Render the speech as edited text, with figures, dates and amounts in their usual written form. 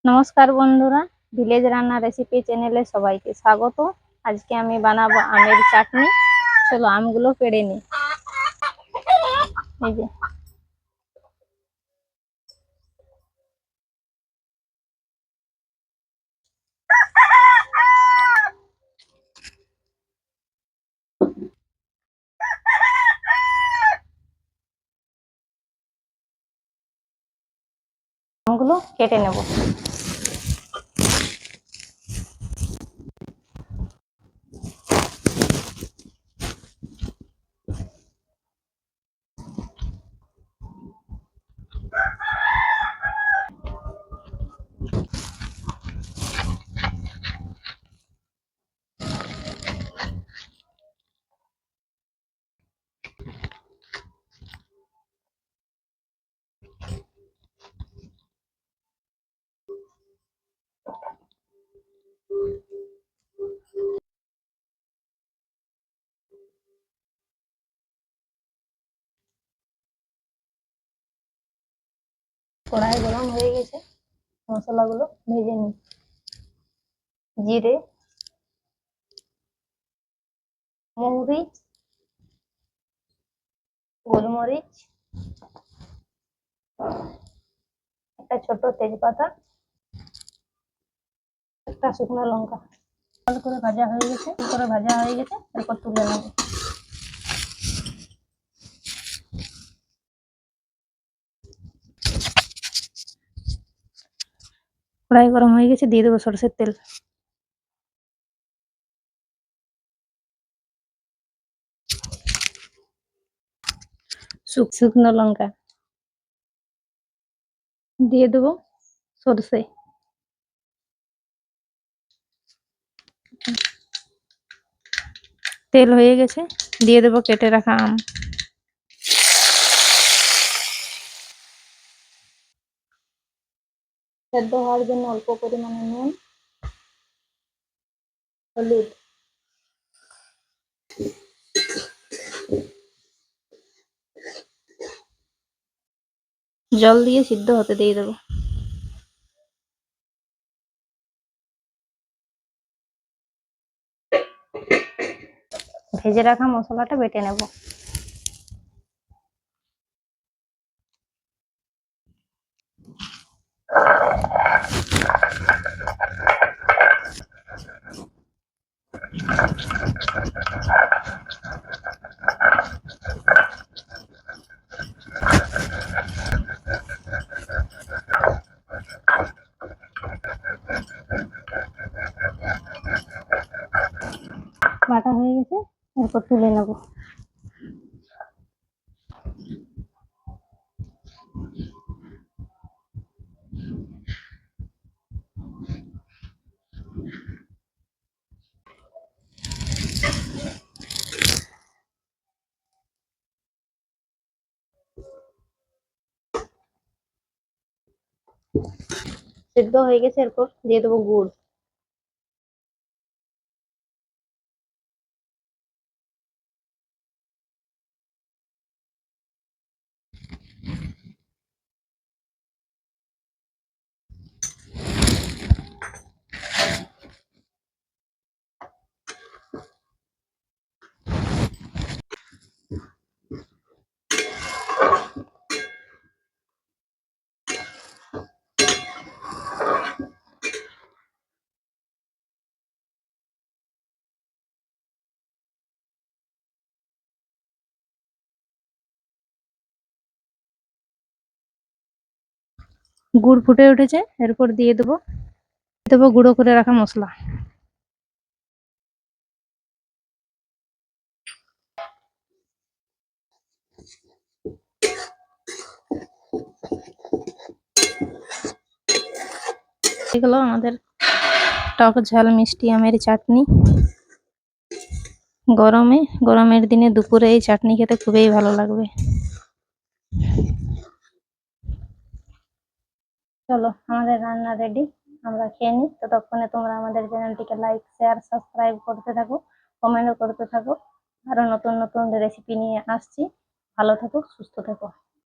নমস্কার বন্ধুরা, ভিলেজ রান্না রেসিপি চ্যানেলে সবাইকে স্বাগত। আজকে আমি বানাবো আমের চাটনি। চলো আমগুলো পেড়ে নিই। এই যে আমগুলো কেটে নেব। কড়াই গরম হয়ে গেছে, মশলাগুলো ভেজে নিই। জিরে, মৌরি, গোলমরিচ, একটা ছোট তেজপাতা, একটা শুকনো লঙ্কা। ভালো করে ভাজা হয়ে গেছে, এরপর তুলে নেব। কড়াই গরম হয়ে গেছে, দিয়ে দেবো সরষের তেল। শুকনো লঙ্কা দিয়ে দেবো, সরষে, তেল হয়ে গেছে, দিয়ে দেবো কেটে রাখা আম। সেদ্ধ হওয়ার জন্য অল্প পরিমাণে নুন, হলুদ, জল দিয়ে সিদ্ধ হতে দিয়ে দেবো। ভেজে রাখা মশলাটা বেটে নেব। বাটা হয়ে গেছে, এরপর তুলে নেব। সিদ্ধ হয়ে গেছে, এরপর দিয়ে দেবো গুড়। গুড় ফুটে উঠেছে, এরপর দিয়ে দেবো গুঁড়ো করে রাখা মশলা। এগুলো আমাদের টক ঝাল মিষ্টি আমের চাটনি। গরমের দিনে দুপুরে এই চাটনি খেতে খুবই ভালো লাগবে। চলো, আমাদের রান্না রেডি, আমরা খেয়ে নিই। ততক্ষণে তোমরা আমাদের চ্যানেলটিকে লাইক, শেয়ার, সাবস্ক্রাইব করতে থাকো, কমেন্টও করতে থাকো। আরো নতুন নতুন রেসিপি নিয়ে আসছি। ভালো থাকো, সুস্থ থাকো।